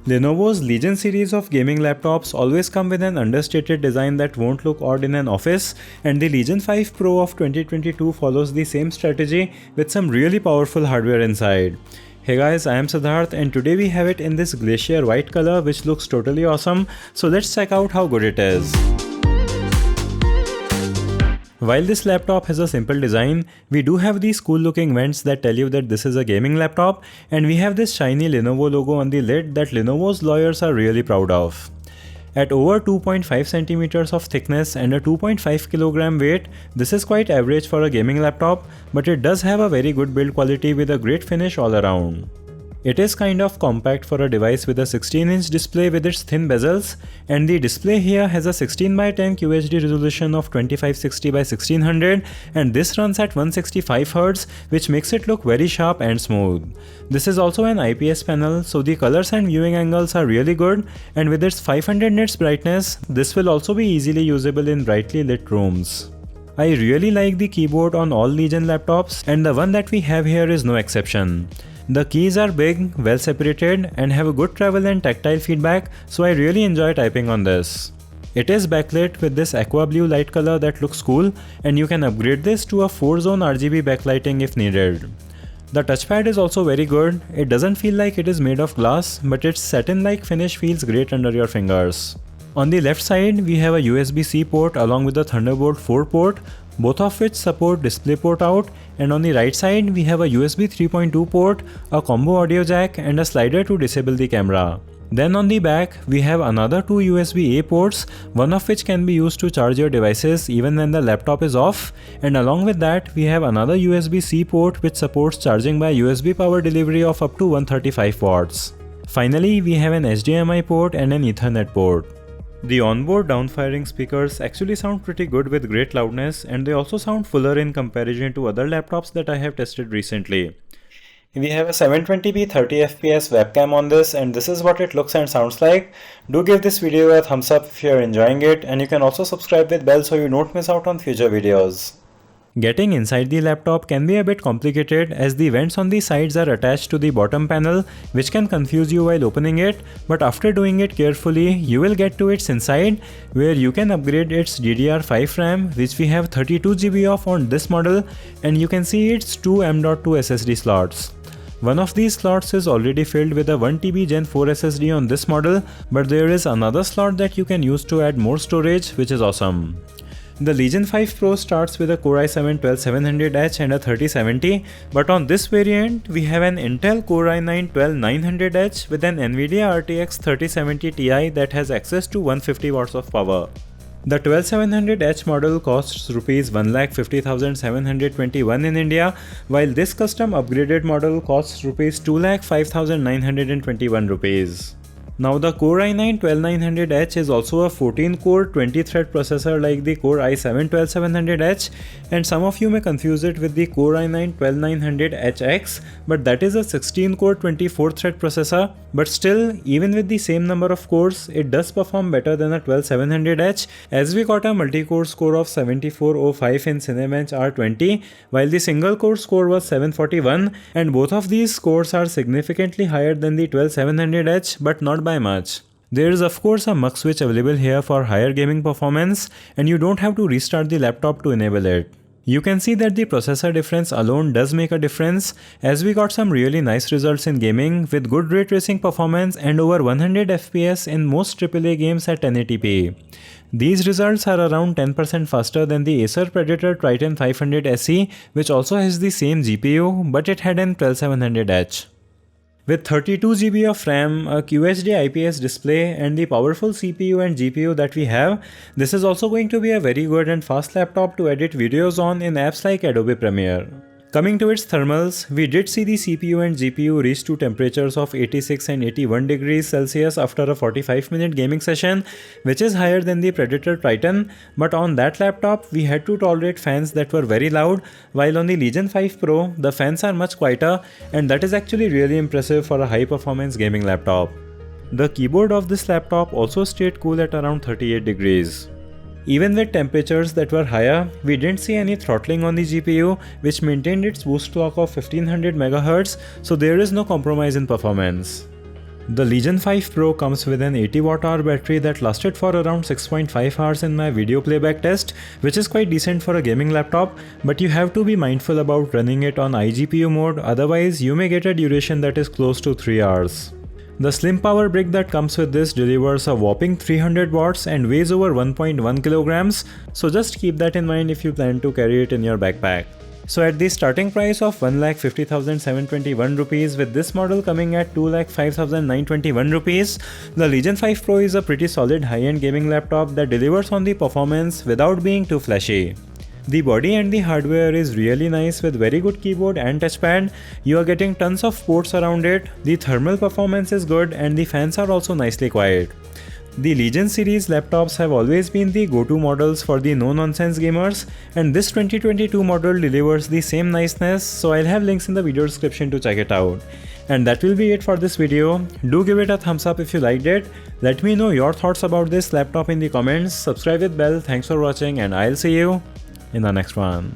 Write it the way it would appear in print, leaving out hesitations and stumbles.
Lenovo's Legion series of gaming laptops always come with an understated design that won't look odd in an office, and the Legion 5 Pro of 2022 follows the same strategy with some really powerful hardware inside. Hey guys, I am Siddharth and today we have it in this glacier white color which looks totally awesome, so let's check out how good it is. While this laptop has a simple design, we do have these cool looking vents that tell you that this is a gaming laptop, and we have this shiny Lenovo logo on the lid that Lenovo's lawyers are really proud of. At over 2.5 cm of thickness and a 2.5 kg weight, this is quite average for a gaming laptop, but it does have a very good build quality with a great finish all around. It is kind of compact for a device with a 16-inch display with its thin bezels, and the display here has a 16:10 QHD resolution of 2560x1600, and this runs at 165Hz, which makes it look very sharp and smooth. This is also an IPS panel, so the colors and viewing angles are really good, and with its 500 nits brightness, this will also be easily usable in brightly lit rooms. I really like the keyboard on all Legion laptops, and the one that we have here is no exception. The keys are big, well separated, and have a good travel and tactile feedback, so I really enjoy typing on this. It is backlit with this aqua blue light color that looks cool, and you can upgrade this to a 4-zone RGB backlighting if needed. The touchpad is also very good. It doesn't feel like it is made of glass, but its satin-like finish feels great under your fingers. On the left side, we have a USB-C port along with a Thunderbolt 4 port, both of which support DisplayPort out, and on the right side we have a USB 3.2 port, a combo audio jack, and a slider to disable the camera. Then on the back we have another two USB-A ports, one of which can be used to charge your devices even when the laptop is off, and along with that we have another USB-C port which supports charging by USB power delivery of up to 135 watts. Finally, we have an HDMI port and an Ethernet port. The onboard downfiring speakers actually sound pretty good with great loudness, and they also sound fuller in comparison to other laptops that I have tested recently. We have a 720p 30fps webcam on this, and this is what it looks and sounds like. Do give this video a thumbs up if you are enjoying it, and you can also subscribe with bell so you don't miss out on future videos. Getting inside the laptop can be a bit complicated as the vents on the sides are attached to the bottom panel, which can confuse you while opening it, but after doing it carefully, you will get to its inside where you can upgrade its DDR5 RAM, which we have 32GB of on this model, and you can see its two M.2 SSD slots. One of these slots is already filled with a 1TB Gen 4 SSD on this model, but there is another slot that you can use to add more storage, which is awesome. The Legion 5 Pro starts with a Core i7-12700H and a 3070, but on this variant we have an Intel Core i9-12900H with an NVIDIA RTX 3070 Ti that has access to 150 watts of power. The 12700H model costs Rs 1,50,721 in India, while this custom upgraded model costs Rs 2,05,921 rupees. Now the Core i9-12900H is also a 14-core 20-thread processor like the Core i7-12700H, and some of you may confuse it with the Core i9-12900HX, but that is a 16-core 24-thread processor. But still, even with the same number of cores, it does perform better than a 12700H, as we got a multi-core score of 7405 in Cinebench R20, while the single-core score was 741, and both of these scores are significantly higher than the 12700H, but not by much. There is of course a mux switch available here for higher gaming performance, and you don't have to restart the laptop to enable it. You can see that the processor difference alone does make a difference, as we got some really nice results in gaming with good ray tracing performance and over 100 FPS in most AAA games at 1080p. These results are around 10% faster than the Acer Predator Triton 500 SE, which also has the same GPU, but it had an 12700H. With 32GB of RAM, a QHD IPS display, and the powerful CPU and GPU that we have, this is also going to be a very good and fast laptop to edit videos on in apps like Adobe Premiere. Coming to its thermals, we did see the CPU and GPU reach to temperatures of 86 and 81 degrees Celsius after a 45-minute gaming session, which is higher than the Predator Triton, but on that laptop we had to tolerate fans that were very loud, while on the Legion 5 Pro the fans are much quieter, and that is actually really impressive for a high-performance gaming laptop. The keyboard of this laptop also stayed cool at around 38 degrees. Even with temperatures that were higher, we didn't see any throttling on the GPU, which maintained its boost clock of 1500 MHz, so there is no compromise in performance. The Legion 5 Pro comes with an 80 Wh battery that lasted for around 6.5 hours in my video playback test, which is quite decent for a gaming laptop, but you have to be mindful about running it on iGPU mode, otherwise you may get a duration that is close to 3 hours. The slim power brick that comes with this delivers a whopping 300 watts and weighs over 1.1 kilograms, so just keep that in mind if you plan to carry it in your backpack. So at the starting price of 1,50,721 rupees, with this model coming at 2,05,921 rupees, the Legion 5 Pro is a pretty solid high-end gaming laptop that delivers on the performance without being too flashy. The body and the hardware is really nice with very good keyboard and touchpad. You are getting tons of ports around it, the thermal performance is good and the fans are also nicely quiet. The Legion series laptops have always been the go-to models for the no-nonsense gamers, and this 2022 model delivers the same niceness, so I'll have links in the video description to check it out. And that will be it for this video. Do give it a thumbs up if you liked it. Let me know your thoughts about this laptop in the comments. Subscribe with bell. Thanks for watching and I'll see you in the next one.